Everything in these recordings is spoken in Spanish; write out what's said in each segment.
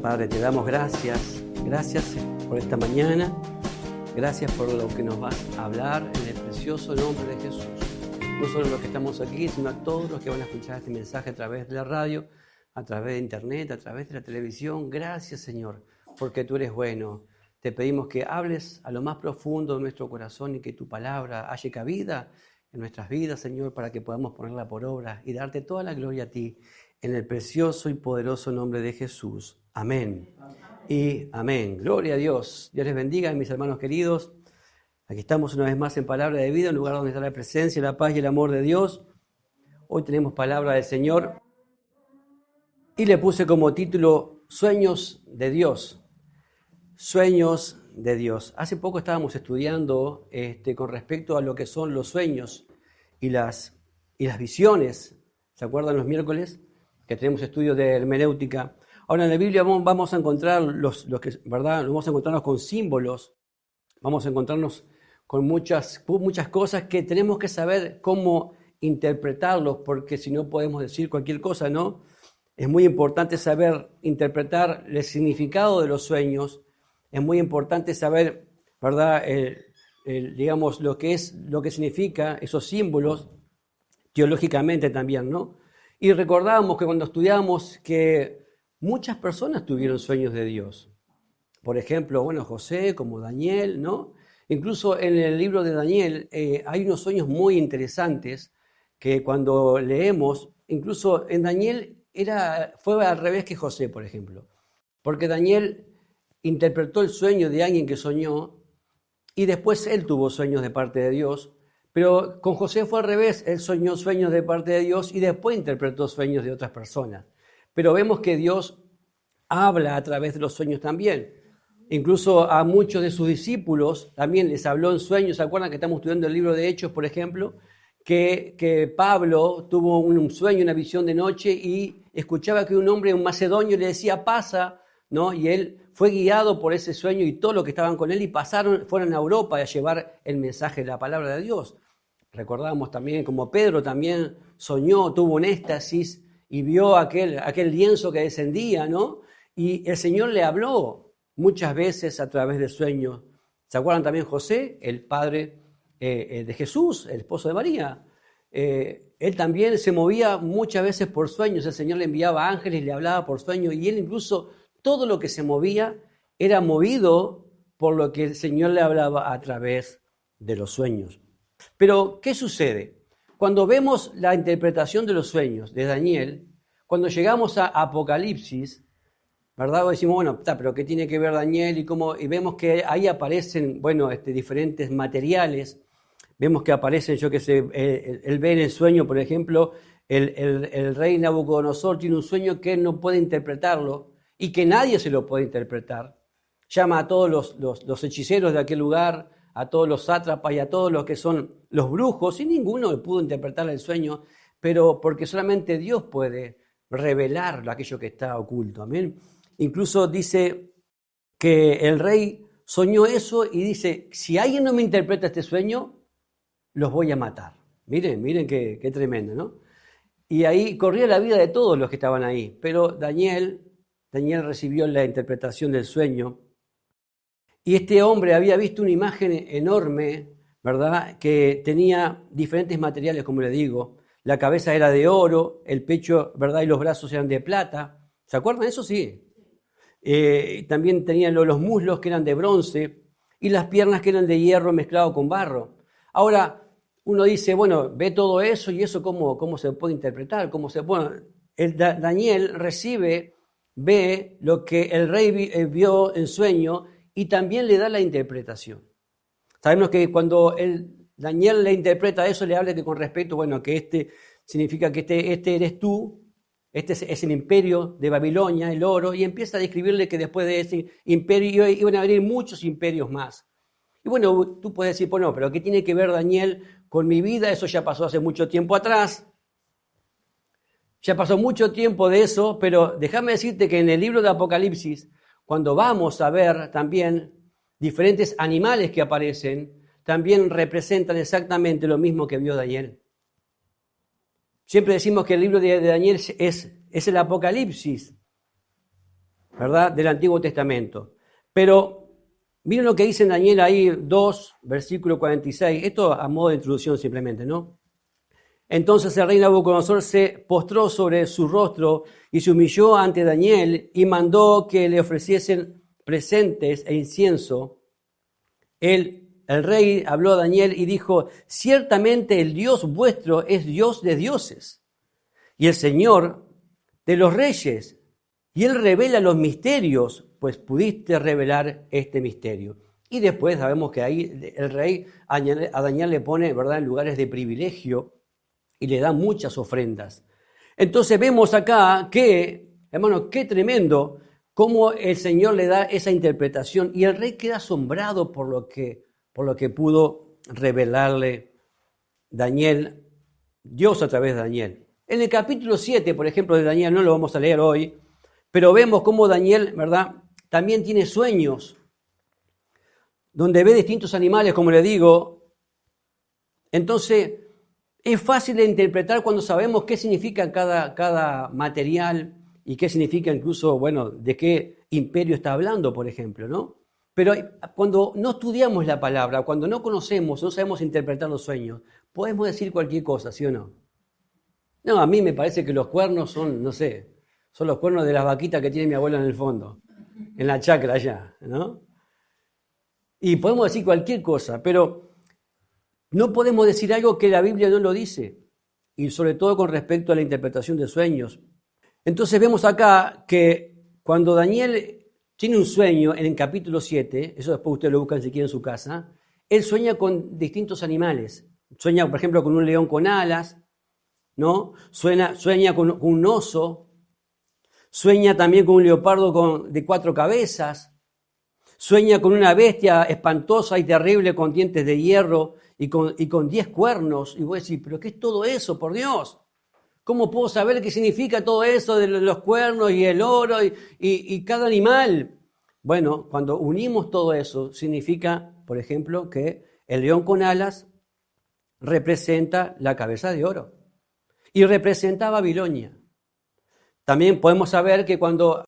Padre, te damos gracias. Gracias por esta mañana. Gracias por lo que nos vas a hablar en el precioso nombre de Jesús. No solo los que estamos aquí, sino a todos los que van a escuchar este mensaje a través de la radio, a través de internet, a través de la televisión. Gracias, Señor, porque tú eres bueno. Te pedimos que hables a lo más profundo de nuestro corazón y que tu palabra haya cabida en nuestras vidas, Señor, para que podamos ponerla por obra y darte toda la gloria a ti, en el precioso y poderoso nombre de Jesús. Amén. Y amén. Gloria a Dios. Dios les bendiga, mis hermanos queridos. Aquí estamos una vez más en Palabra de Vida, un lugar donde está la presencia, la paz y el amor de Dios. Hoy tenemos Palabra del Señor y le puse como título Sueños de Dios. Sueños de Dios. Hace poco estábamos estudiando con respecto a lo que son los sueños y las visiones. ¿Se acuerdan los miércoles que tenemos estudios de hermenéutica? Ahora en la Biblia vamos a encontrar ¿verdad? Vamos a encontrarnos con símbolos, vamos a encontrarnos con muchas cosas que tenemos que saber cómo interpretarlos, porque si no podemos decir cualquier cosa, ¿no? Es muy importante saber interpretar el significado de los sueños. Es muy importante saber, ¿verdad? Digamos, lo que significa esos símbolos teológicamente también, ¿no? Y recordábamos que cuando estudiamos que muchas personas tuvieron sueños de Dios. Por ejemplo, José, como Daniel, ¿no? Incluso en el libro de Daniel hay unos sueños muy interesantes que cuando leemos, incluso en Daniel fue al revés que José, por ejemplo. Porque Daniel interpretó el sueño de alguien que soñó y después él tuvo sueños de parte de Dios. Pero con José fue al revés, él soñó sueños de parte de Dios y después interpretó sueños de otras personas. Pero vemos que Dios habla a través de los sueños también. Incluso a muchos de sus discípulos también les habló en sueños. ¿Se acuerdan que estamos estudiando el libro de Hechos, por ejemplo? Que Pablo tuvo un sueño, una visión de noche y escuchaba que un hombre, un macedonio, le decía pasa, ¿no? Y él fue guiado por ese sueño y todos los que estaban con él y fueron a Europa a llevar el mensaje de la palabra de Dios. Recordábamos también como Pedro también soñó, tuvo un éxtasis y vio aquel lienzo que descendía, ¿no? Y el Señor le habló muchas veces a través de sueños. ¿Se acuerdan también José, el padre de Jesús, el esposo de María? Él también se movía muchas veces por sueños. El Señor le enviaba ángeles, le hablaba por sueños y él incluso todo lo que se movía era movido por lo que el Señor le hablaba a través de los sueños. Pero, ¿qué sucede? Cuando vemos la interpretación de los sueños de Daniel, cuando llegamos a Apocalipsis, ¿verdad? Decimos, pero ¿qué tiene que ver Daniel? Y vemos que ahí aparecen, diferentes materiales. Vemos que aparecen, él ve en el sueño, por ejemplo, el rey Nabucodonosor tiene un sueño que él no puede interpretarlo y que nadie se lo puede interpretar. Llama a todos los hechiceros de aquel lugar, a todos los sátrapas y a todos los que son los brujos, y ninguno le pudo interpretar el sueño, pero porque solamente Dios puede revelar aquello que está oculto. Amén. Incluso dice que el rey soñó eso y dice, si alguien no me interpreta este sueño, los voy a matar. Miren qué tremendo, ¿no? Y ahí corría la vida de todos los que estaban ahí, pero Daniel recibió la interpretación del sueño. Y este hombre había visto una imagen enorme, ¿verdad? Que tenía diferentes materiales, como le digo. La cabeza era de oro, el pecho, ¿verdad? Y los brazos eran de plata. ¿Se acuerdan de eso? Sí. También tenían los muslos que eran de bronce y las piernas que eran de hierro mezclado con barro. Ahora, uno dice, ve todo eso y eso cómo se puede interpretar. Daniel ve lo que el rey vio en sueño y también le da la interpretación. Sabemos que cuando Daniel le interpreta eso, le habla que con respecto, que significa que este eres tú, este es el imperio de Babilonia, el oro, y empieza a describirle que después de ese imperio iban a venir muchos imperios más. Y tú puedes decir, pero ¿qué tiene que ver Daniel con mi vida? Eso ya pasó hace mucho tiempo atrás. Ya pasó mucho tiempo de eso, pero déjame decirte que en el libro de Apocalipsis, cuando vamos a ver también diferentes animales que aparecen, también representan exactamente lo mismo que vio Daniel. Siempre decimos que el libro de Daniel es el Apocalipsis ¿verdad?, del Antiguo Testamento. Pero miren lo que dice en Daniel ahí 2, versículo 46. Esto a modo de introducción simplemente, ¿no? Entonces el rey Nabucodonosor se postró sobre su rostro y se humilló ante Daniel y mandó que le ofreciesen presentes e incienso. El rey habló a Daniel y dijo: ciertamente el Dios vuestro es Dios de dioses y el Señor de los reyes, y Él revela los misterios, pues pudiste revelar este misterio. Y después sabemos que ahí el rey a Daniel le pone, ¿verdad?, en lugares de privilegio y le da muchas ofrendas. Entonces vemos acá que, hermano, qué tremendo cómo el Señor le da esa interpretación y el rey queda asombrado por lo que pudo revelarle Daniel, Dios a través de Daniel. En el capítulo 7, por ejemplo, de Daniel, no lo vamos a leer hoy, pero vemos cómo Daniel, ¿verdad?, también tiene sueños, donde ve distintos animales, como le digo. Entonces, es fácil de interpretar cuando sabemos qué significa cada material y qué significa incluso, bueno, de qué imperio está hablando, por ejemplo, ¿no? Pero cuando no estudiamos la palabra, cuando no conocemos, no sabemos interpretar los sueños, podemos decir cualquier cosa, ¿sí o no? No, a mí me parece que los cuernos son, no sé, son los cuernos de las vaquitas que tiene mi abuela en el fondo, en la chacra allá, ¿no? Y podemos decir cualquier cosa, pero no podemos decir algo que la Biblia no lo dice, y sobre todo con respecto a la interpretación de sueños. Entonces vemos acá que cuando Daniel tiene un sueño en el capítulo 7, eso después ustedes lo buscan si quieren en su casa, él sueña con distintos animales. Sueña, por ejemplo, con un león con alas, ¿no? Sueña con un oso, sueña también con un leopardo de 4 cabezas, sueña con una bestia espantosa y terrible con dientes de hierro y con 10 cuernos. Y vos decís, ¿pero qué es todo eso, por Dios? ¿Cómo puedo saber qué significa todo eso de los cuernos y el oro y cada animal? Bueno, cuando unimos todo eso, significa, por ejemplo, que el león con alas representa la cabeza de oro y representa a Babilonia. También podemos saber que cuando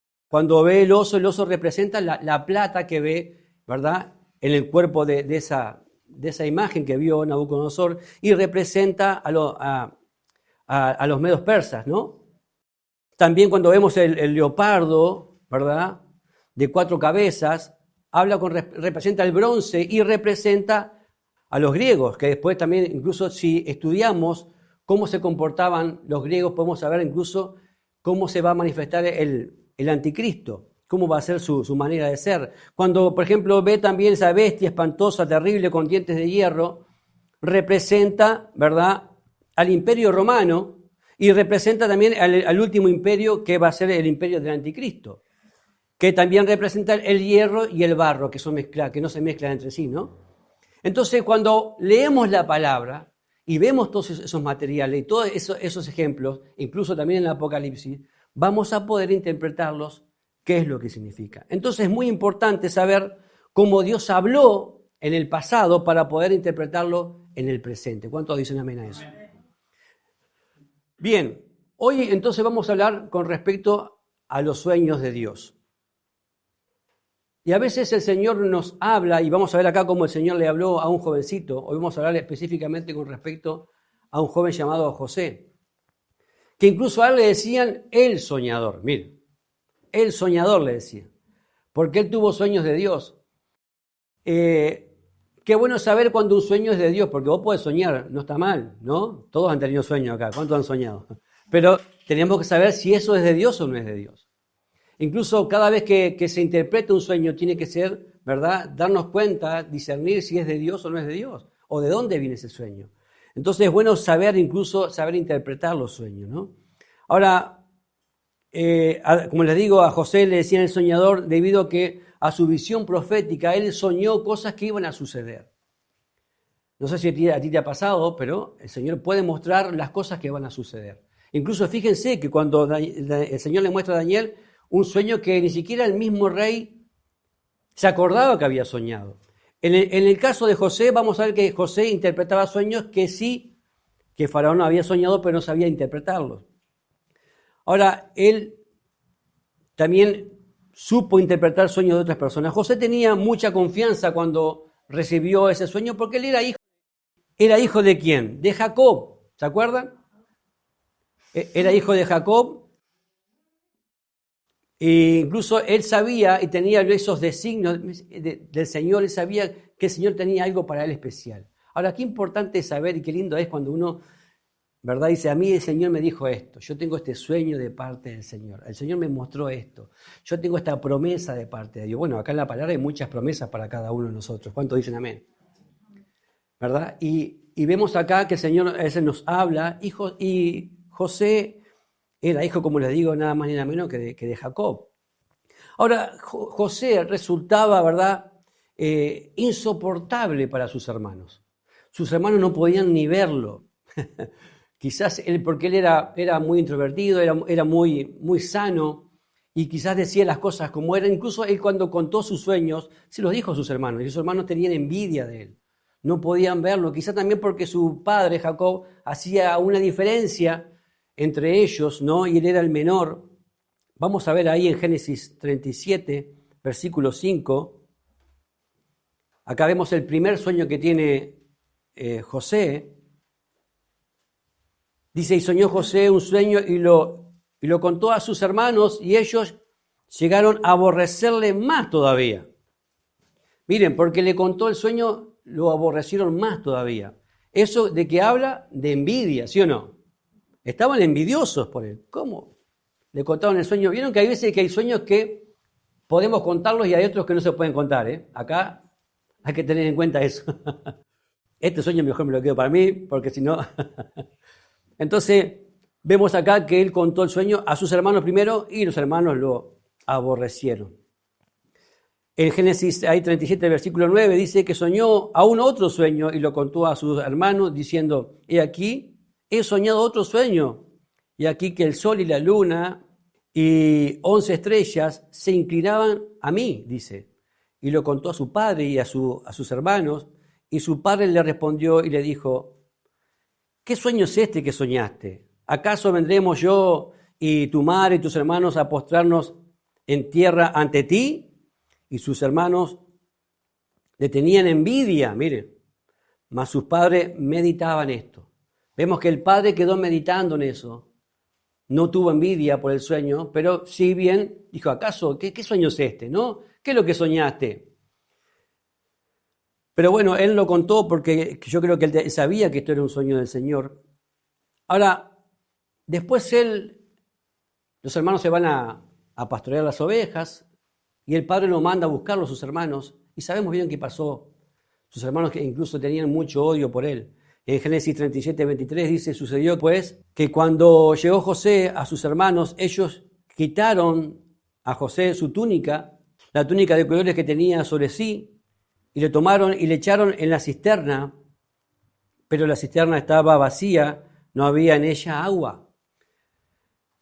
ve el oso representa la plata que ve, ¿verdad?, en el cuerpo de esa imagen que vio Nabucodonosor, y representa a los medos persas, ¿no? También cuando vemos el leopardo, ¿verdad?, de 4 cabezas, representa el bronce y representa a los griegos, que después también, incluso si estudiamos cómo se comportaban los griegos, podemos saber incluso cómo se va a manifestar el anticristo, cómo va a ser su manera de ser. Cuando, por ejemplo, ve también esa bestia espantosa, terrible, con dientes de hierro, representa, ¿verdad?, al imperio romano y representa también al último imperio, que va a ser el imperio del anticristo, que también representa el hierro y el barro, que no se mezclan entre sí, ¿no? Entonces, cuando leemos la palabra y vemos todos esos materiales y todos esos ejemplos, incluso también en el Apocalipsis, vamos a poder interpretarlos, qué es lo que significa. Entonces es muy importante saber cómo Dios habló en el pasado para poder interpretarlo en el presente. ¿Cuántos dicen amén a eso? Bien, hoy entonces vamos a hablar con respecto a los sueños de Dios. Y a veces el Señor nos habla, y vamos a ver acá cómo el Señor le habló a un jovencito. Hoy vamos a hablar específicamente con respecto a un joven llamado José, que incluso a él le decían el soñador. Mire, el soñador le decían, porque él tuvo sueños de Dios. Qué bueno saber cuando un sueño es de Dios, porque vos podés soñar, no está mal, ¿no? Todos han tenido sueños acá, ¿cuántos han soñado? Pero tenemos que saber si eso es de Dios o no es de Dios. Incluso cada vez que se interpreta un sueño tiene que ser, ¿verdad?, darnos cuenta, discernir si es de Dios o no es de Dios, o de dónde viene ese sueño. Entonces es bueno saber interpretar los sueños, ¿no? Ahora, como les digo, a José le decían el soñador debido a que a su visión profética él soñó cosas que iban a suceder. No sé si a ti te ha pasado, pero el Señor puede mostrar las cosas que van a suceder. Incluso fíjense que cuando el Señor le muestra a Daniel un sueño que ni siquiera el mismo rey se acordaba que había soñado. En el caso de José, vamos a ver que José interpretaba sueños que Faraón había soñado, pero no sabía interpretarlos. Ahora, él también supo interpretar sueños de otras personas. José tenía mucha confianza cuando recibió ese sueño porque él era hijo ¿de quién? De Jacob, ¿se acuerdan? Era hijo de Jacob. E incluso él sabía y tenía esos designios del Señor, él sabía que el Señor tenía algo para él especial. Ahora, qué importante es saber y qué lindo es cuando uno, ¿verdad? Dice, a mí el Señor me dijo esto, yo tengo este sueño de parte del Señor, el Señor me mostró esto, yo tengo esta promesa de parte de Dios. Bueno, acá en la palabra hay muchas promesas para cada uno de nosotros. ¿Cuántos dicen amén? ¿Verdad? Y vemos acá que el Señor a veces nos habla, y José era hijo, como les digo, nada más ni nada menos que de Jacob. Ahora, José resultaba, ¿verdad?, insoportable para sus hermanos. Sus hermanos no podían ni verlo. Quizás porque él era muy introvertido, era muy sano, y quizás decía las cosas como eran. Incluso él, cuando contó sus sueños, se los dijo a sus hermanos, y sus hermanos tenían envidia de él. No podían verlo, quizás también porque su padre, Jacob, hacía una diferencia entre ellos, ¿no? Y él era el menor. Vamos a ver ahí en Génesis 37, versículo 5. Acá vemos el primer sueño que tiene José. Dice, y soñó José un sueño y lo contó a sus hermanos, y ellos llegaron a aborrecerle más todavía. Miren, porque le contó el sueño, lo aborrecieron más todavía. ¿Eso de qué habla? De envidia, ¿sí o no? Estaban envidiosos por él. ¿Cómo? Le contaron el sueño. Vieron que hay veces que hay sueños que podemos contarlos y hay otros que no se pueden contar, ¿eh? Acá hay que tener en cuenta eso. Este sueño mejor me lo quedo para mí, porque si no... Entonces, vemos acá que él contó el sueño a sus hermanos primero y los hermanos lo aborrecieron. En Génesis 37, versículo 9, dice que soñó aún otro sueño y lo contó a sus hermanos diciendo, he aquí, he soñado otro sueño, y aquí que el sol y la luna y 11 estrellas se inclinaban a mí, dice. Y lo contó a su padre y a sus hermanos, y su padre le respondió y le dijo, ¿qué sueño es este que soñaste? ¿Acaso vendremos yo y tu madre y tus hermanos a postrarnos en tierra ante ti? Y sus hermanos le tenían envidia, miren, mas sus padres meditaban esto. Vemos que el padre quedó meditando en eso. No tuvo envidia por el sueño, pero sí bien dijo, ¿acaso qué sueño es este? ¿No? ¿Qué es lo que soñaste? Pero bueno, él lo contó porque yo creo que él sabía que esto era un sueño del Señor. Ahora, después los hermanos se van a pastorear las ovejas, y el padre lo manda a buscarlo a sus hermanos, y sabemos bien qué pasó. Sus hermanos que incluso tenían mucho odio por él. En Génesis 37, 23 dice, sucedió pues que cuando llegó José a sus hermanos, ellos quitaron a José su túnica, la túnica de colores que tenía sobre sí, y le tomaron y le echaron en la cisterna, pero la cisterna estaba vacía, no había en ella agua.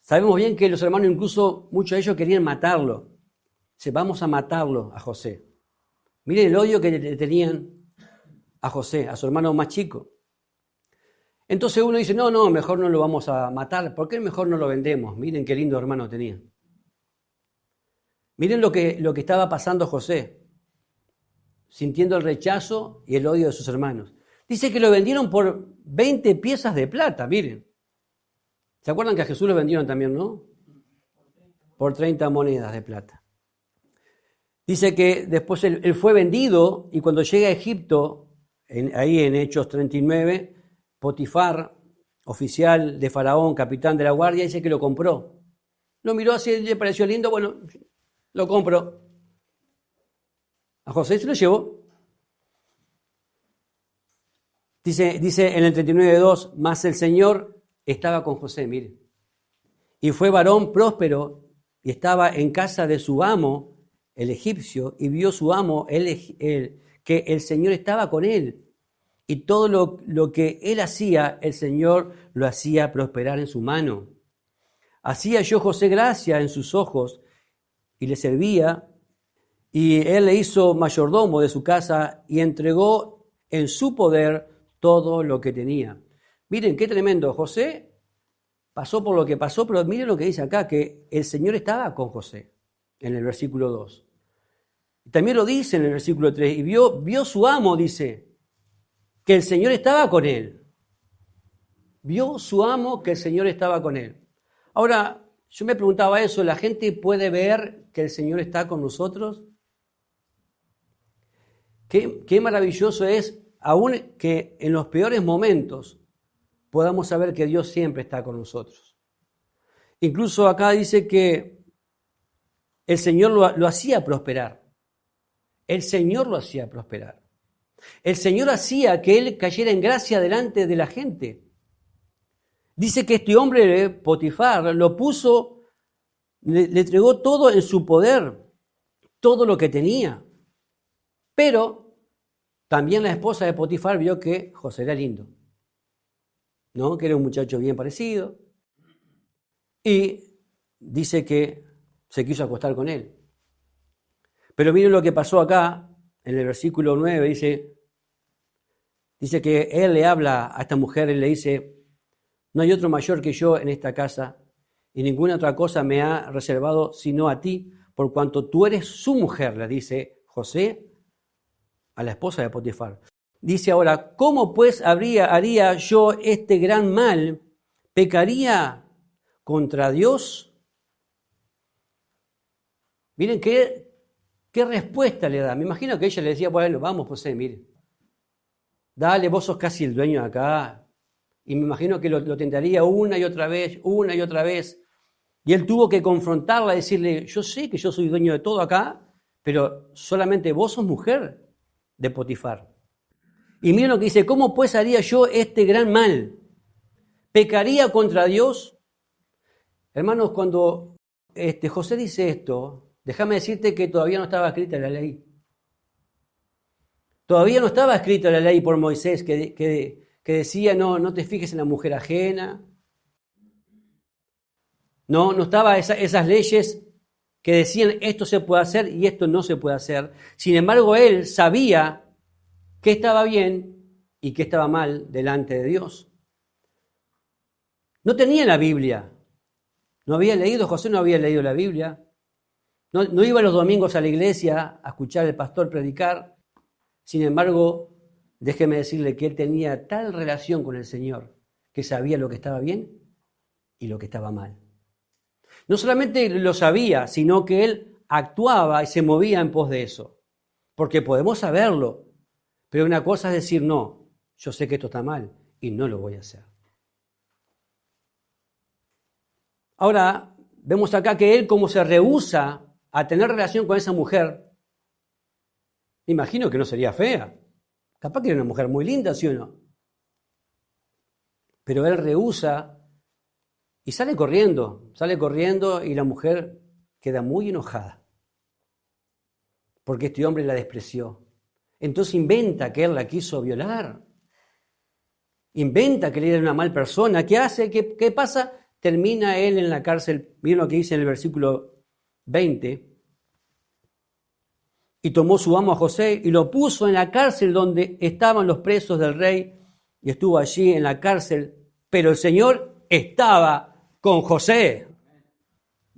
Sabemos bien que los hermanos, incluso muchos de ellos, querían matarlo. Dice, vamos a matarlo a José. Miren el odio que le tenían a José, a su hermano más chico. Entonces uno dice, no, mejor no lo vamos a matar. ¿Por qué mejor no lo vendemos? Miren qué lindo hermano tenía. Miren lo que estaba pasando José, sintiendo el rechazo y el odio de sus hermanos. Dice que lo vendieron por 20 piezas de plata, miren. ¿Se acuerdan que a Jesús lo vendieron también, no? Por 30 monedas de plata. Dice que después él fue vendido, y cuando llega a Egipto, ahí en Hechos 39, Potifar, oficial de Faraón, capitán de la guardia, dice que lo compró. Lo miró así, le pareció lindo, bueno, lo compró. A José se lo llevó. Dice en el 39:2, mas el Señor estaba con José, mire. Y fue varón próspero, y estaba en casa de su amo, el egipcio, y vio su amo, que el Señor estaba con él. Y todo lo que él hacía, el Señor lo hacía prosperar en su mano. Hacía yo José gracia en sus ojos, y le servía, y él le hizo mayordomo de su casa, y entregó en su poder todo lo que tenía. Miren qué tremendo. José pasó por lo que pasó, pero miren lo que dice acá, que el Señor estaba con José. en el versículo 2. También lo dice en el versículo 3, y vio su amo, dice, que el Señor estaba con él. Vio su amo que el Señor estaba con él. Ahora, yo me preguntaba eso, ¿la gente puede ver que el Señor está con nosotros? Qué maravilloso es, aún que en los peores momentos podamos saber que Dios siempre está con nosotros. Incluso acá dice que el Señor lo hacía prosperar. El Señor lo hacía prosperar. El Señor hacía que él cayera en gracia delante de la gente. Dice que este hombre, Potifar, lo puso, le entregó todo en su poder, todo lo que tenía. Pero también la esposa de Potifar vio que José era lindo, ¿no? Que era un muchacho bien parecido. Y dice que se quiso acostar con él. Pero miren lo que pasó acá, en el versículo 9, dice que él le habla a esta mujer y le dice, no hay otro mayor que yo en esta casa, y ninguna otra cosa me ha reservado sino a ti, por cuanto tú eres su mujer, le dice José a la esposa de Potifar. Dice ahora, ¿cómo pues haría yo este gran mal? ¿Pecaría contra Dios? Miren qué respuesta le da. Me imagino que ella le decía, bueno, vamos José, mire, dale, vos sos casi el dueño de acá. Y me imagino que lo tentaría una y otra vez. Y él tuvo que confrontarla, decirle, yo sé que yo soy dueño de todo acá, pero solamente vos sos mujer de Potifar. Y miren lo que dice, ¿cómo pues haría yo este gran mal? ¿Pecaría contra Dios? Hermanos, cuando José dice esto, déjame decirte que todavía no estaba escrita la ley. Todavía no estaba escrita la ley por Moisés que decía no te fijes en la mujer ajena. No estaba esas leyes que decían esto se puede hacer y esto no se puede hacer. Sin embargo, él sabía qué estaba bien y qué estaba mal delante de Dios. No tenía la Biblia. José no había leído la Biblia. No iba los domingos a la iglesia a escuchar al pastor predicar. Sin embargo, déjeme decirle que él tenía tal relación con el Señor que sabía lo que estaba bien y lo que estaba mal. No solamente lo sabía, sino que él actuaba y se movía en pos de eso. Porque podemos saberlo, pero una cosa es decir, no, yo sé que esto está mal y no lo voy a hacer. Ahora, vemos acá que él como se rehúsa a tener relación con esa mujer, imagino que no sería fea. Capaz que era una mujer muy linda, ¿sí o no? Pero él rehúsa y sale corriendo y la mujer queda muy enojada porque este hombre la despreció. Entonces inventa que él la quiso violar, inventa que él era una mal persona. ¿Qué hace? ¿Qué pasa? Termina él en la cárcel. Miren lo que dice en el versículo 20. Y tomó su amo a José y lo puso en la cárcel donde estaban los presos del rey y estuvo allí en la cárcel. Pero el Señor estaba con José.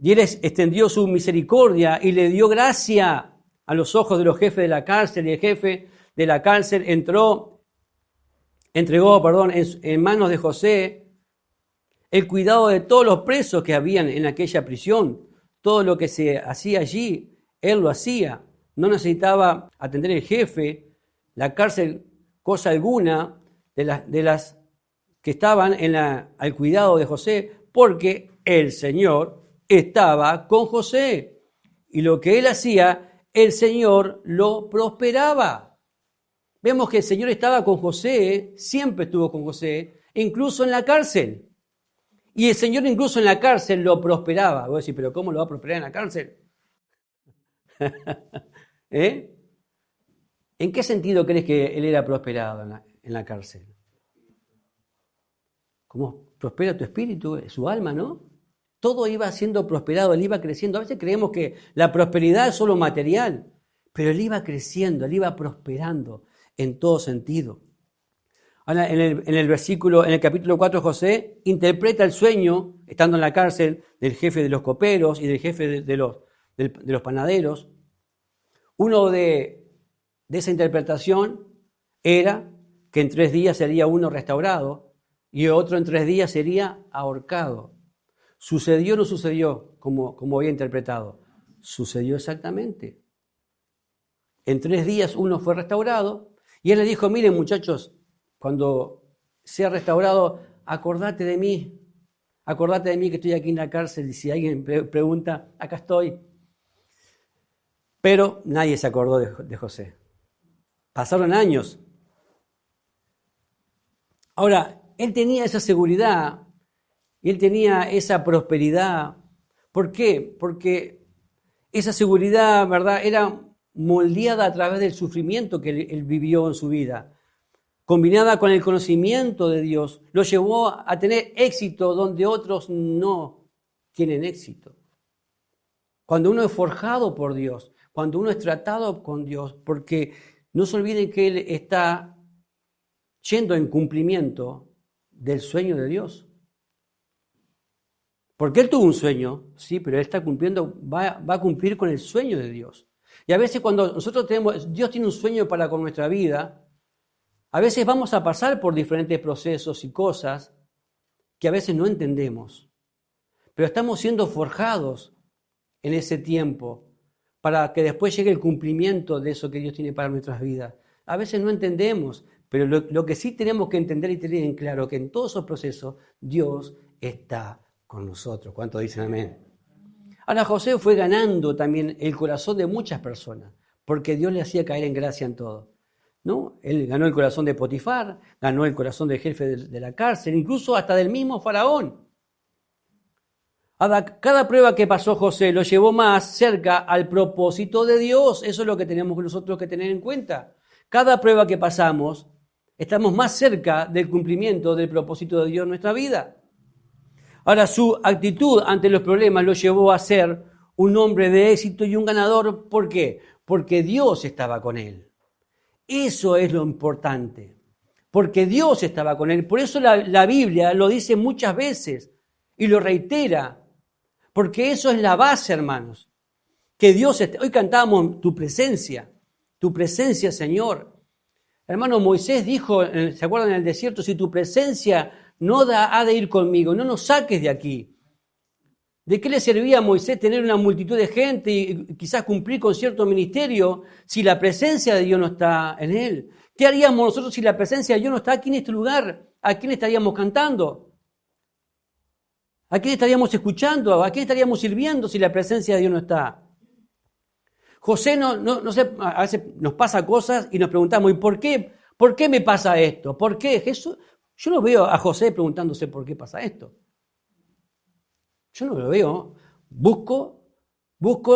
Y él extendió su misericordia y le dio gracia a los ojos de los jefes de la cárcel. Y el jefe de la cárcel entregó en manos de José el cuidado de todos los presos que habían en aquella prisión. Todo lo que se hacía allí, él lo hacía. No necesitaba atender el jefe, la cárcel, cosa alguna de las que estaban al cuidado de José, porque el Señor estaba con José. Y lo que él hacía, el Señor lo prosperaba. Vemos que el Señor estaba con José, siempre estuvo con José, incluso en la cárcel. Y el Señor incluso en la cárcel lo prosperaba. Voy a decir, ¿pero cómo lo va a prosperar en la cárcel? ¿En qué sentido crees que él era prosperado en la cárcel? ¿Cómo prospera tu espíritu, su alma, no? Todo iba siendo prosperado, él iba creciendo. A veces creemos que la prosperidad es solo material, pero él iba creciendo, él iba prosperando en todo sentido. Ahora, en el capítulo 4, José interpreta el sueño, estando en la cárcel, del jefe de los coperos y del jefe de de los panaderos. Uno de esa interpretación era que en 3 días sería uno restaurado y otro en 3 días sería ahorcado. ¿Sucedió o no sucedió como había interpretado? Sucedió exactamente. En 3 días uno fue restaurado y él le dijo, miren muchachos, cuando sea restaurado, acordate de mí que estoy aquí en la cárcel y si alguien pregunta, acá estoy. Pero nadie se acordó de José. Pasaron años. Ahora, él tenía esa seguridad y él tenía esa prosperidad. ¿Por qué? Porque esa seguridad, ¿verdad?, era moldeada a través del sufrimiento que él vivió en su vida, combinada con el conocimiento de Dios, lo llevó a tener éxito donde otros no tienen éxito. Cuando uno es forjado por Dios, cuando uno es tratado con Dios, porque no se olviden que Él está yendo en cumplimiento del sueño de Dios. Porque Él tuvo un sueño, sí, pero Él está cumpliendo, va a cumplir con el sueño de Dios. Y a veces cuando nosotros Dios tiene un sueño para con nuestra vida, a veces vamos a pasar por diferentes procesos y cosas que a veces no entendemos. Pero estamos siendo forjados en ese tiempo para que después llegue el cumplimiento de eso que Dios tiene para nuestras vidas. A veces no entendemos, pero lo que sí tenemos que entender y tener en claro que en todos esos procesos Dios está con nosotros. ¿Cuántos dicen amén? Ahora José fue ganando también el corazón de muchas personas, porque Dios le hacía caer en gracia en todo, ¿no? Él ganó el corazón de Potifar, ganó el corazón del jefe de la cárcel, incluso hasta del mismo faraón. Cada prueba que pasó José lo llevó más cerca al propósito de Dios. Eso es lo que tenemos nosotros que tener en cuenta. Cada prueba que pasamos, estamos más cerca del cumplimiento del propósito de Dios en nuestra vida. Ahora, su actitud ante los problemas lo llevó a ser un hombre de éxito y un ganador. ¿Por qué? Porque Dios estaba con él. Eso es lo importante. Porque Dios estaba con él. Por eso la Biblia lo dice muchas veces y lo reitera. Porque eso es la base, hermanos. Que Dios esté. Hoy cantamos tu presencia, Señor. Hermano, Moisés dijo, ¿se acuerdan en el desierto? Si tu presencia no ha de ir conmigo, no nos saques de aquí. ¿De qué le servía a Moisés tener una multitud de gente y quizás cumplir con cierto ministerio si la presencia de Dios no está en él? ¿Qué haríamos nosotros si la presencia de Dios no está aquí en este lugar? ¿A quién estaríamos cantando? ¿A quién estaríamos escuchando? ¿A quién estaríamos sirviendo si la presencia de Dios no está? José no sé, a veces nos pasa cosas y nos preguntamos, ¿y por qué? ¿Por qué me pasa esto? ¿Por qué Jesús? Yo no veo a José preguntándose por qué pasa esto. Yo no lo veo. Busco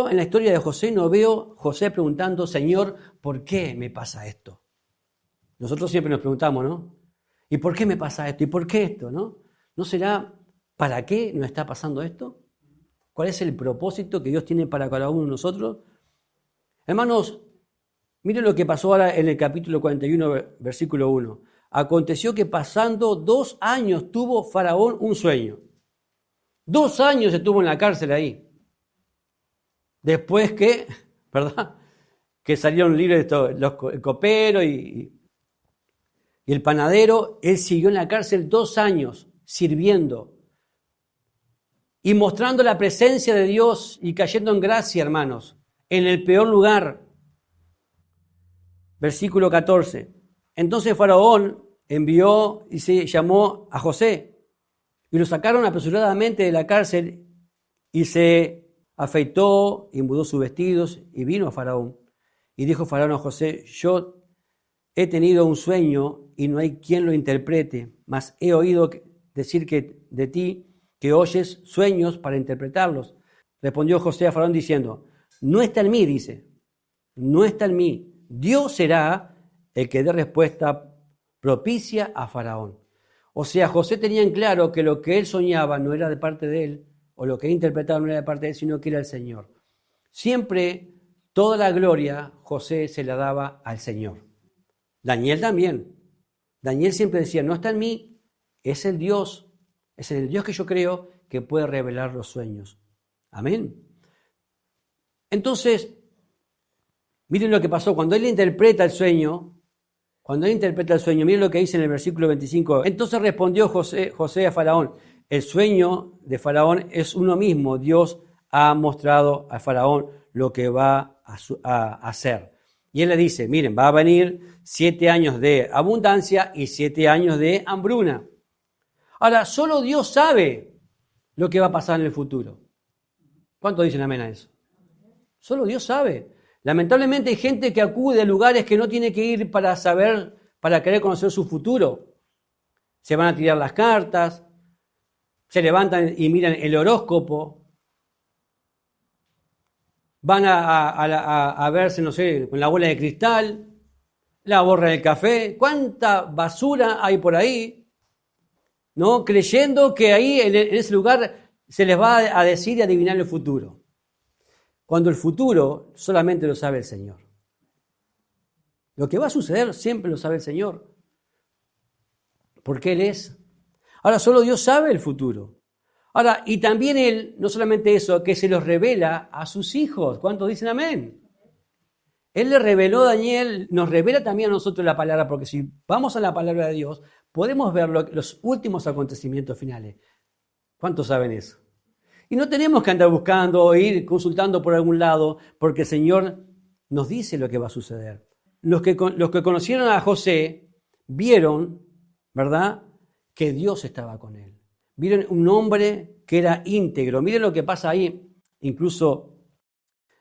en la historia de José, no veo José preguntando, Señor, ¿por qué me pasa esto? Nosotros siempre nos preguntamos, ¿no? ¿Y por qué me pasa esto? ¿Y por qué esto? ¿No será para qué nos está pasando esto? ¿Cuál es el propósito que Dios tiene para cada uno de nosotros? Hermanos, miren lo que pasó ahora en el capítulo 41, versículo 1. Aconteció que pasando 2 años tuvo Faraón un sueño. 2 años estuvo en la cárcel ahí. Después que, ¿verdad? Que salieron libres el copero y el panadero, él siguió en la cárcel 2 años sirviendo y mostrando la presencia de Dios y cayendo en gracia, hermanos, en el peor lugar. Versículo 14. Entonces Faraón envió y se llamó a José y lo sacaron apresuradamente de la cárcel y se afeitó y mudó sus vestidos y vino a Faraón. Y dijo Faraón a José, yo he tenido un sueño y no hay quien lo interprete, mas he oído decir que de ti que oyes sueños para interpretarlos. Respondió José a Faraón diciendo, no está en mí, dice, no está en mí. Dios será el que dé respuesta propicia a Faraón. O sea, José tenía en claro que lo que él soñaba no era de parte de él, o lo que él interpretaba no era de parte de él, sino que era el Señor. Siempre, toda la gloria, José se la daba al Señor. Daniel también. Daniel siempre decía, no está en mí, es el Dios que yo creo que puede revelar los sueños. Amén. Entonces, miren lo que pasó. Cuando él interpreta el sueño, miren lo que dice en el versículo 25. Entonces respondió José a Faraón: el sueño de Faraón es uno mismo. Dios ha mostrado a Faraón lo que va a hacer. Y él le dice, miren, va a venir 7 años de abundancia y 7 años de hambruna. Ahora, solo Dios sabe lo que va a pasar en el futuro. ¿Cuántos dicen amén a eso? Solo Dios sabe. Lamentablemente hay gente que acude a lugares que no tiene que ir para saber, para querer conocer su futuro. Se van a tirar las cartas, se levantan y miran el horóscopo, van a verse, no sé, con la bola de cristal, la borra del café. ¿Cuánta basura hay por ahí? ¿No? Creyendo que ahí, en ese lugar, se les va a decir y adivinar el futuro. Cuando el futuro solamente lo sabe el Señor. Lo que va a suceder siempre lo sabe el Señor. Porque Él es. Ahora, solo Dios sabe el futuro. Ahora, y también Él, no solamente eso, que se los revela a sus hijos. ¿Cuántos dicen amén? Él le reveló a Daniel, nos revela también a nosotros la palabra, porque si vamos a la palabra de Dios, podemos ver los últimos acontecimientos finales. ¿Cuántos saben eso? Y no tenemos que andar buscando o ir consultando por algún lado, porque el Señor nos dice lo que va a suceder. Los que conocieron a José vieron, ¿verdad?, que Dios estaba con él. Vieron un hombre que era íntegro. Miren lo que pasa ahí, incluso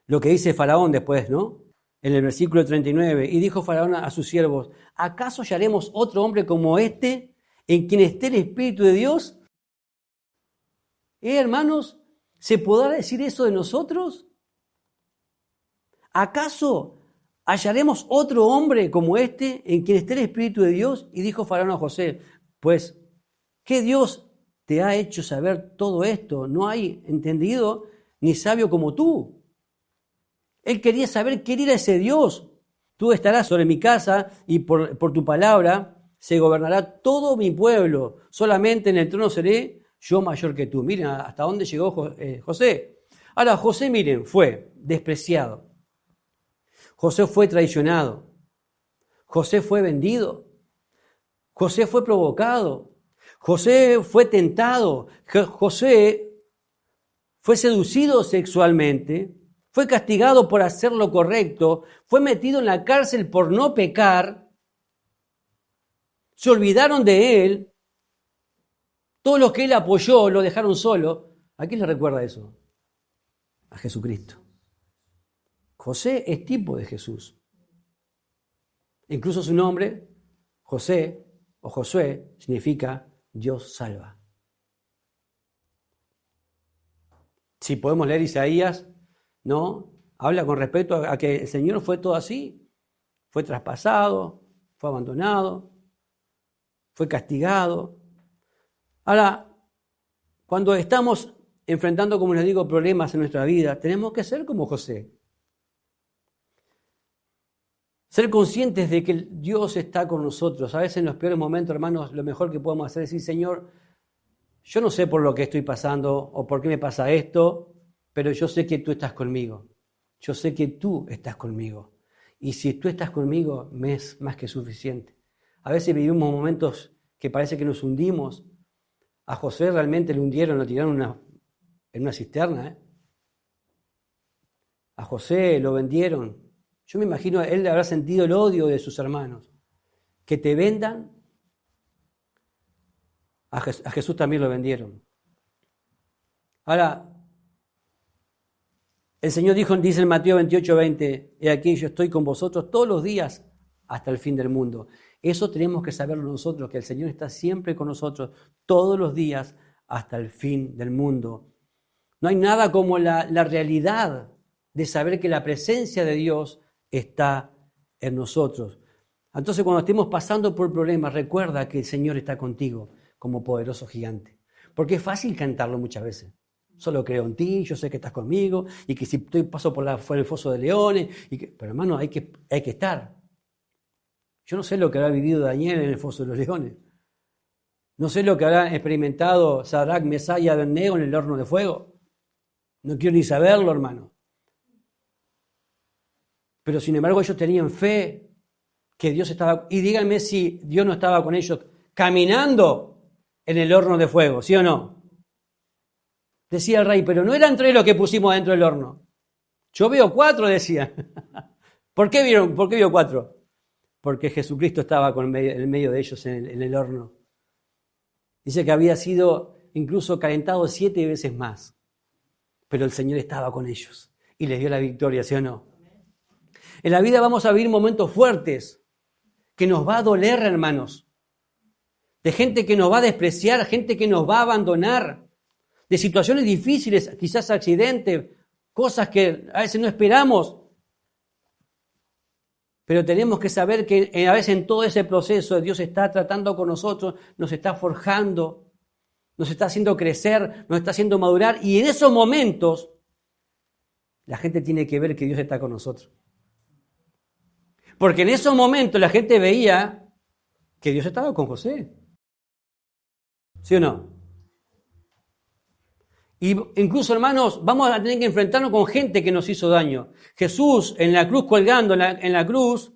lo que dice Faraón después, ¿no? En el versículo 39, y dijo Faraón a sus siervos: ¿acaso hallaremos otro hombre como este, en quien esté el Espíritu de Dios? Hermanos, ¿se podrá decir eso de nosotros? ¿Acaso hallaremos otro hombre como este, en quien esté el Espíritu de Dios? Y dijo Faraón a José: pues, ¿qué Dios te ha hecho saber todo esto? No hay entendido ni sabio como tú. Él quería saber quién era ese Dios. Tú estarás sobre mi casa y por tu palabra se gobernará todo mi pueblo. Solamente en el trono seré yo mayor que tú. Miren hasta dónde llegó José. Ahora, José, miren, fue despreciado. José fue traicionado. José fue vendido. José fue provocado. José fue tentado. José fue seducido sexualmente. Fue castigado por hacer lo correcto. Fue metido en la cárcel por no pecar. Se olvidaron de él. Todos los que él apoyó lo dejaron solo. ¿A quién le recuerda eso? A Jesucristo. José es tipo de Jesús. Incluso su nombre, José o Josué, significa Dios salva. Si podemos leer Isaías, ¿no? Habla con respecto a que el Señor fue todo así. Fue traspasado, fue abandonado, fue castigado. Ahora, cuando estamos enfrentando, como les digo, problemas en nuestra vida, tenemos que ser como José. Ser conscientes de que Dios está con nosotros. A veces en los peores momentos, hermanos, lo mejor que podemos hacer es decir: Señor, yo no sé por lo que estoy pasando o por qué me pasa esto, pero yo sé que tú estás conmigo. Yo sé que tú estás conmigo. Y si tú estás conmigo, me es más que suficiente. A veces vivimos momentos que parece que nos hundimos. A José realmente le hundieron, lo tiraron en una cisterna. A José lo vendieron. Yo me imagino, él habrá sentido el odio de sus hermanos. Que te vendan. A Jesús también lo vendieron. Ahora, el Señor dice en Mateo 28:20, he aquí yo estoy con vosotros todos los días hasta el fin del mundo. Eso tenemos que saberlo nosotros, que el Señor está siempre con nosotros todos los días hasta el fin del mundo. No hay nada como la realidad de saber que la presencia de Dios está en nosotros. Entonces, cuando estemos pasando por problemas, recuerda que el Señor está contigo como poderoso gigante. Porque es fácil cantarlo muchas veces. Solo creo en ti, yo sé que estás conmigo, y que si paso por el foso de leones, pero hermano, hay que estar. Yo no sé lo que habrá vivido Daniel en el foso de los leones. No sé lo que habrá experimentado Sadrach, Mesach y Abednego en el horno de fuego. No quiero ni saberlo, hermano. Pero sin embargo ellos tenían fe que Dios estaba... Y díganme si Dios no estaba con ellos caminando en el horno de fuego, ¿sí o no? Decía el rey, pero no eran 3 los que pusimos dentro del horno. Yo veo 4, decía. ¿Por qué vio 4? Porque Jesucristo estaba en el medio de ellos en el horno. Dice que había sido incluso calentado 7 veces más. Pero el Señor estaba con ellos y les dio la victoria, ¿sí o no? En la vida vamos a vivir momentos fuertes que nos va a doler, hermanos. De gente que nos va a despreciar, gente que nos va a abandonar. De situaciones difíciles, quizás accidentes, cosas que a veces no esperamos. Pero tenemos que saber que a veces en todo ese proceso Dios está tratando con nosotros, nos está forjando, nos está haciendo crecer, nos está haciendo madurar. Y en esos momentos la gente tiene que ver que Dios está con nosotros. Porque en esos momentos la gente veía que Dios estaba con José. ¿Sí o no? Y incluso, hermanos, vamos a tener que enfrentarnos con gente que nos hizo daño. Jesús en la cruz, colgando en la cruz,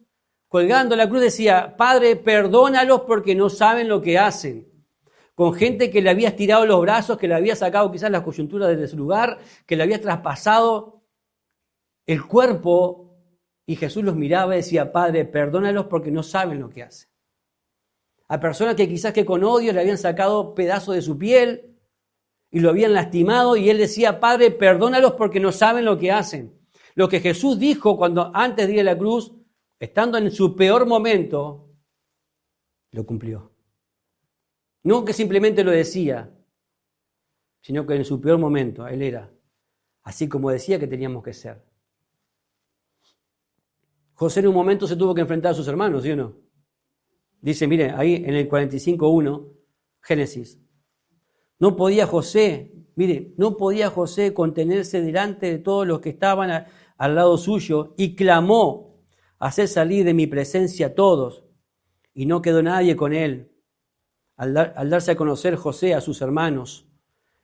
decía, Padre, perdónalos porque no saben lo que hacen. Con gente que le había estirado los brazos, que le había sacado quizás las coyunturas de su lugar, que le había traspasado el cuerpo, y Jesús los miraba y decía, Padre, perdónalos porque no saben lo que hacen. A personas que quizás que con odio le habían sacado pedazos de su piel y lo habían lastimado, y él decía, Padre, perdónalos porque no saben lo que hacen. Lo que Jesús dijo antes de ir a la cruz, estando en su peor momento, lo cumplió. No que simplemente lo decía, sino que en su peor momento él era así como decía que teníamos que ser. José en un momento se tuvo que enfrentar a sus hermanos, ¿sí o no? Dice, mire, ahí en el 45:1, Génesis. No podía José contenerse delante de todos los que estaban al lado suyo y clamó, hacer salir de mi presencia a todos. Y no quedó nadie con él. Al darse a conocer José a sus hermanos,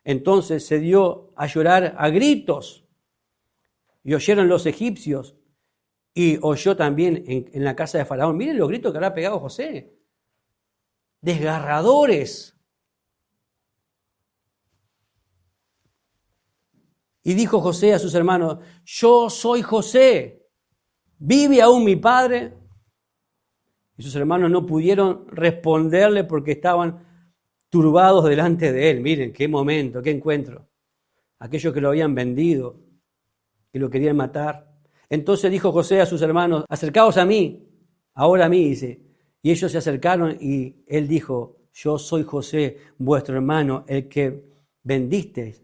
entonces se dio a llorar a gritos. Y oyeron los egipcios. Y oyó también en la casa de Faraón. Miren los gritos que habrá pegado José. Desgarradores. Y dijo José a sus hermanos, yo soy José, ¿vive aún mi padre? Y sus hermanos no pudieron responderle porque estaban turbados delante de él. Miren, qué momento, qué encuentro. Aquellos que lo habían vendido, que lo querían matar. Entonces dijo José a sus hermanos, acercaos a mí, ahora a mí, dice. Y ellos se acercaron y él dijo, yo soy José, vuestro hermano, el que vendisteis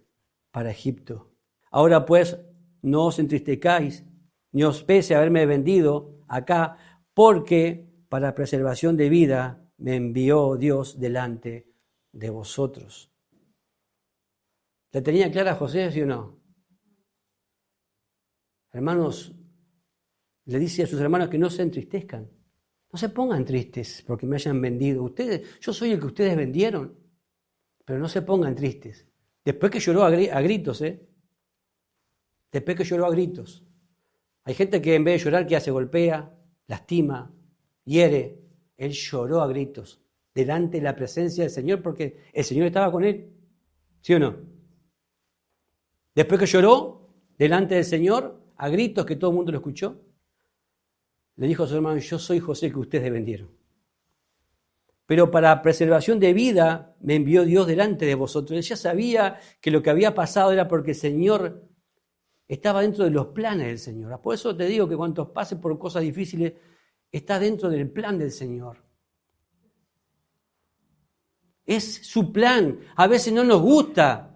para Egipto. Ahora pues, no os entristezcáis, ni os pese haberme vendido acá, porque para preservación de vida me envió Dios delante de vosotros. ¿La tenía clara José, sí o no? Hermanos, le dice a sus hermanos que no se entristezcan. No se pongan tristes porque me hayan vendido. Yo soy el que ustedes vendieron, pero no se pongan tristes. Después que lloró a gritos, Después que lloró a gritos. Hay gente que en vez de llorar, ¿qué hace? Golpea, lastima, hiere. Él lloró a gritos delante de la presencia del Señor porque el Señor estaba con él. ¿Sí o no? Después que lloró delante del Señor, a gritos que todo el mundo lo escuchó, le dijo a su hermano, yo soy José que ustedes vendieron. Pero para preservación de vida me envió Dios delante de vosotros. Él ya sabía que lo que había pasado era porque el Señor estaba dentro de los planes del Señor. Por eso te digo que cuando pases por cosas difíciles, está dentro del plan del Señor. Es su plan. A veces no nos gusta.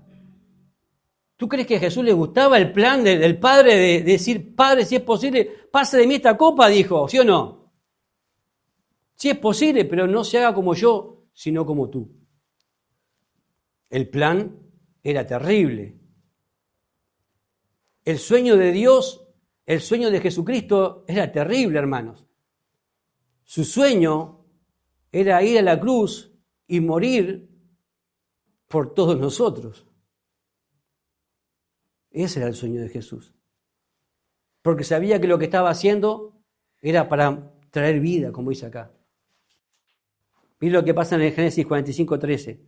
¿Tú crees que a Jesús le gustaba el plan del Padre de decir, Padre, si es posible, pase de mí esta copa? Dijo, ¿sí o no? Sí es posible, pero no se haga como yo, sino como tú. El plan era terrible. El sueño de Dios, el sueño de Jesucristo era terrible, hermanos. Su sueño era ir a la cruz y morir por todos nosotros. Ese era el sueño de Jesús. porque sabía que lo que estaba haciendo era para traer vida, como dice acá. Mira lo que pasa en el Génesis 45:13.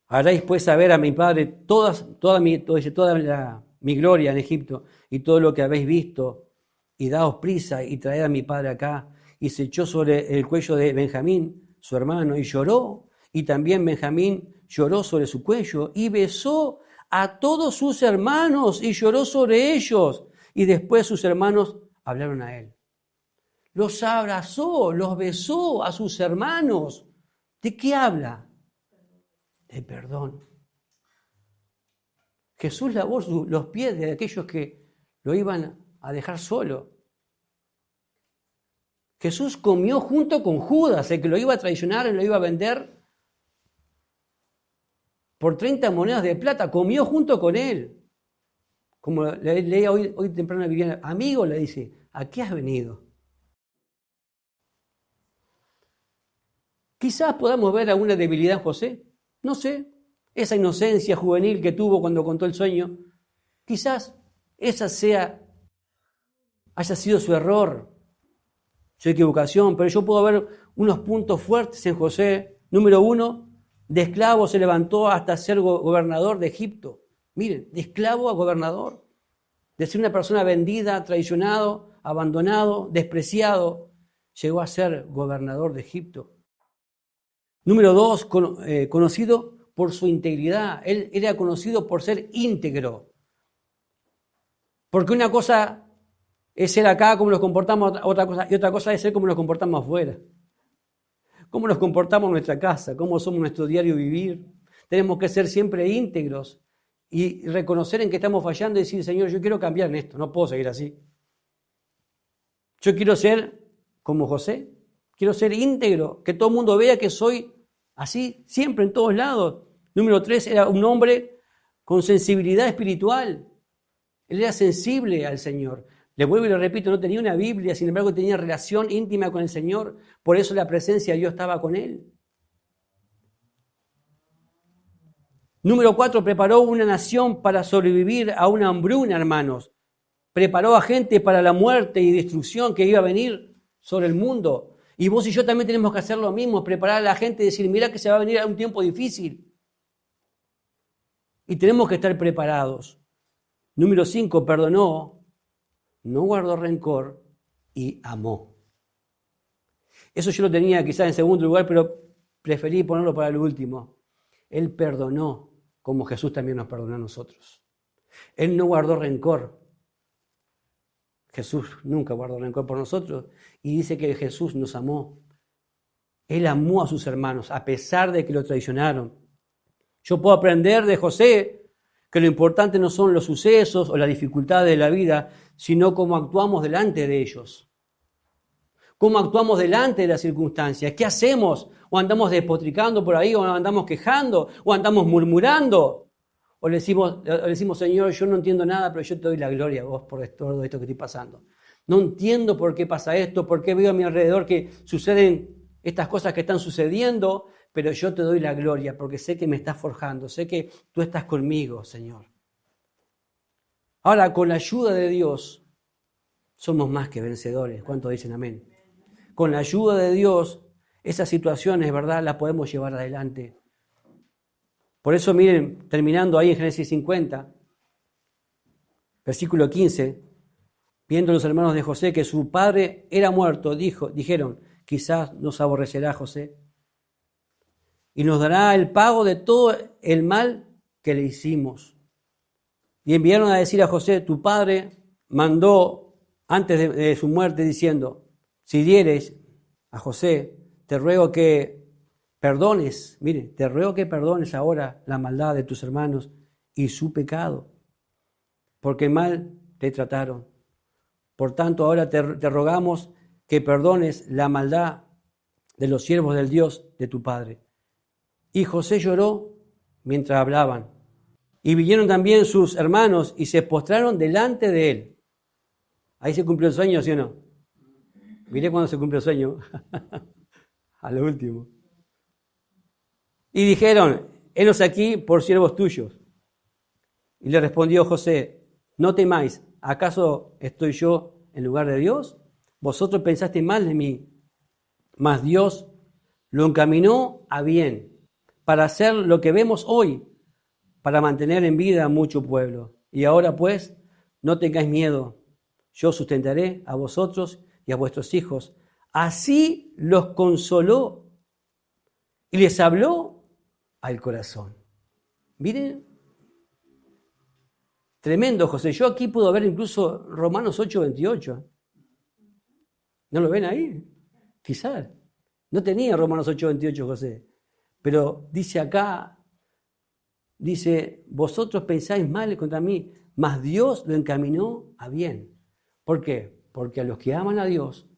Haréis pues saber a mi padre toda mi gloria en Egipto y todo lo que habéis visto, y daos prisa y traed a mi padre acá. Y se echó sobre el cuello de Benjamín, su hermano, y lloró. Y también Benjamín lloró sobre su cuello y besó a todos sus hermanos y lloró sobre ellos. Y después sus hermanos hablaron a él. Los abrazó, los besó a sus hermanos. ¿De qué habla? De perdón. Jesús lavó los pies de aquellos que lo iban a dejar solo. Jesús comió junto con Judas, el que lo iba a traicionar y lo iba a vender por 30 monedas de plata. Comió junto con él. Como leía hoy temprano, Viviana, amigo, le dice, ¿a qué has venido? Quizás podamos ver alguna debilidad en José. No sé, esa inocencia juvenil que tuvo cuando contó el sueño, quizás esa haya sido su error, su equivocación, pero yo puedo ver unos puntos fuertes en José. Número 1, de esclavo se levantó hasta ser gobernador de Egipto. Miren, de esclavo a gobernador, de ser una persona vendida, traicionado, abandonado, despreciado, llegó a ser gobernador de Egipto. Número 2, conocido por su integridad. Él era conocido por ser íntegro. Porque una cosa es ser acá como nos comportamos, y otra cosa es ser como nos comportamos afuera. Cómo nos comportamos en nuestra casa, cómo somos nuestro diario vivir. Tenemos que ser siempre íntegros y reconocer en que estamos fallando y decir, Señor, yo quiero cambiar en esto, no puedo seguir así. Yo quiero ser como José. Quiero ser íntegro, que todo el mundo vea que soy así, siempre, en todos lados. Número 3, era un hombre con sensibilidad espiritual. Él era sensible al Señor. Le vuelvo y le repito, no tenía una Biblia, sin embargo tenía relación íntima con el Señor. Por eso la presencia de Dios estaba con él. Número 4, preparó una nación para sobrevivir a una hambruna, hermanos. Preparó a gente para la muerte y destrucción que iba a venir sobre el mundo. Y vos y yo también tenemos que hacer lo mismo, preparar a la gente y decir, mira que se va a venir un tiempo difícil. Y tenemos que estar preparados. Número 5, perdonó, no guardó rencor y amó. Eso yo lo tenía quizás en segundo lugar, pero preferí ponerlo para el último. Él perdonó como Jesús también nos perdonó a nosotros. Él no guardó rencor. Jesús nunca guardó rencor por nosotros y dice que Jesús nos amó. Él amó a sus hermanos a pesar de que lo traicionaron. Yo puedo aprender de José que lo importante no son los sucesos o las dificultades de la vida, sino cómo actuamos delante de ellos. Cómo actuamos delante de las circunstancias. ¿Qué hacemos? O andamos despotricando por ahí, o andamos quejando, o andamos murmurando. O le decimos, Señor, yo no entiendo nada, pero yo te doy la gloria a vos por todo esto que estoy pasando. No entiendo por qué pasa esto, por qué veo a mi alrededor que suceden estas cosas que están sucediendo, pero yo te doy la gloria porque sé que me estás forjando, sé que tú estás conmigo, Señor. Ahora, con la ayuda de Dios, somos más que vencedores. ¿Cuántos dicen amén? Con la ayuda de Dios, esas situaciones, ¿verdad?, las podemos llevar adelante. Por eso, miren, terminando ahí en Génesis 50, versículo 15, viendo los hermanos de José que su padre era muerto, dijeron, quizás nos aborrecerá José y nos dará el pago de todo el mal que le hicimos. Y enviaron a decir a José, tu padre mandó antes de su muerte diciendo, si dieres a José, te ruego que perdones, mire, te ruego que perdones ahora la maldad de tus hermanos y su pecado, porque mal te trataron. Por tanto, ahora te rogamos que perdones la maldad de los siervos del Dios de tu padre. Y José lloró mientras hablaban. Y vinieron también sus hermanos y se postraron delante de él. Ahí se cumplió el sueño, ¿sí o no? Miré cuando se cumplió el sueño. A lo último. Y dijeron, henos aquí por siervos tuyos. Y le respondió José, no temáis, ¿Acaso estoy yo en lugar de Dios? Vosotros pensaste mal de mí, mas Dios lo encaminó a bien, para hacer lo que vemos hoy, para mantener en vida a mucho pueblo. Y ahora pues, no tengáis miedo, yo sustentaré a vosotros y a vuestros hijos. Así los consoló y les habló al corazón. Miren, tremendo, José. Yo aquí puedo ver incluso Romanos 8:28. ¿No lo ven ahí? Quizás. No tenía Romanos 8:28, José. Pero dice acá, dice, vosotros pensáis mal contra mí, mas Dios lo encaminó a bien. ¿Por qué? Porque a los que aman a Dios,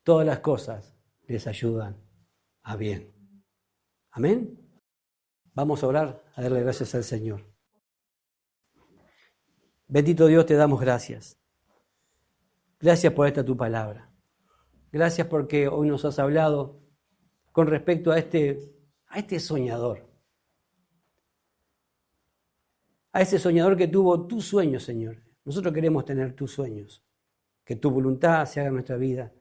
todas las cosas les ayudan a bien. Amén. Vamos a orar, a darle gracias al Señor. Bendito Dios, te damos gracias. Gracias por esta tu palabra. Gracias porque hoy nos has hablado con respecto a este soñador. A ese soñador que tuvo tus sueños, Señor. Nosotros queremos tener tus sueños. Que tu voluntad se haga en nuestra vida.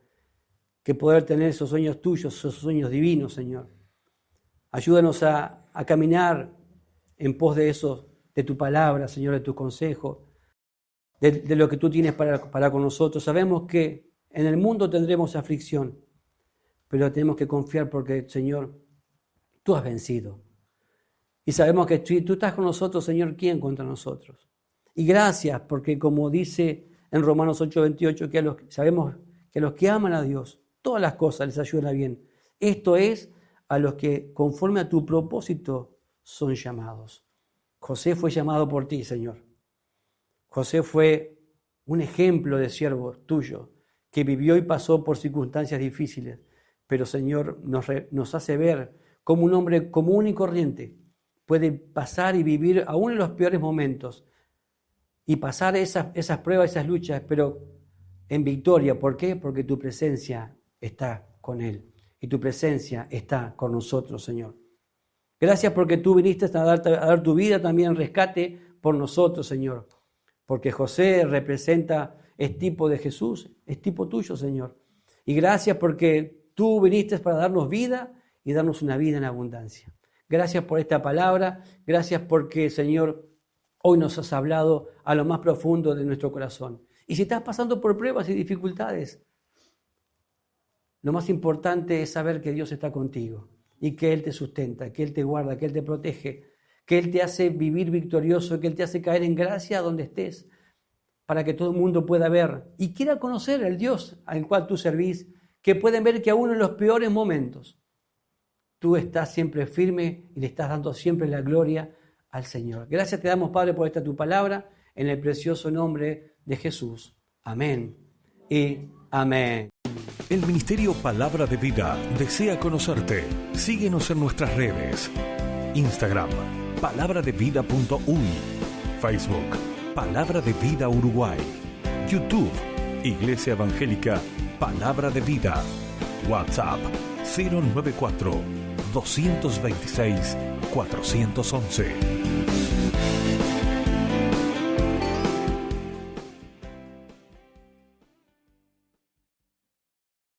Que poder tener esos sueños tuyos, esos sueños divinos, Señor. Ayúdanos a caminar en pos de eso, de tu palabra, Señor, de tu consejo, de lo que tú tienes para con nosotros. Sabemos que en el mundo tendremos aflicción, pero tenemos que confiar porque, Señor, tú has vencido. Y sabemos que tú estás con nosotros, Señor, ¿quién contra nosotros? Y gracias porque, como dice en Romanos 8:28, sabemos que a los que aman a Dios, todas las cosas les ayudan a bien. Esto es a los que, conforme a tu propósito, son llamados. José fue llamado por ti, Señor. José fue un ejemplo de siervo tuyo, que vivió y pasó por circunstancias difíciles, pero, Señor, nos hace ver cómo un hombre común y corriente puede pasar y vivir aún en los peores momentos y pasar esas pruebas, esas luchas, pero en victoria. ¿Por qué? Porque tu presencia está con él y tu presencia está con nosotros, Señor. Gracias porque tú viniste a dar tu vida también en rescate por nosotros, Señor. Porque José es tipo de Jesús, es tipo tuyo, Señor. Y gracias porque tú viniste para darnos vida y darnos una vida en abundancia. Gracias por esta palabra, gracias porque, Señor, hoy nos has hablado a lo más profundo de nuestro corazón. Y si estás pasando por pruebas y dificultades, lo más importante es saber que Dios está contigo y que Él te sustenta, que Él te guarda, que Él te protege, que Él te hace vivir victorioso, que Él te hace caer en gracia donde estés, para que todo el mundo pueda ver y quiera conocer al Dios al cual tú servís, que pueden ver que aún en los peores momentos tú estás siempre firme y le estás dando siempre la gloria al Señor. Gracias te damos, Padre, por esta tu palabra, en el precioso nombre de Jesús. Amén y amén. El Ministerio Palabra de Vida desea conocerte. Síguenos en nuestras redes. Instagram, palabraDeVida.uy. Facebook, Palabra de Vida Uruguay. YouTube, Iglesia Evangélica Palabra de Vida. WhatsApp, 094 226 411.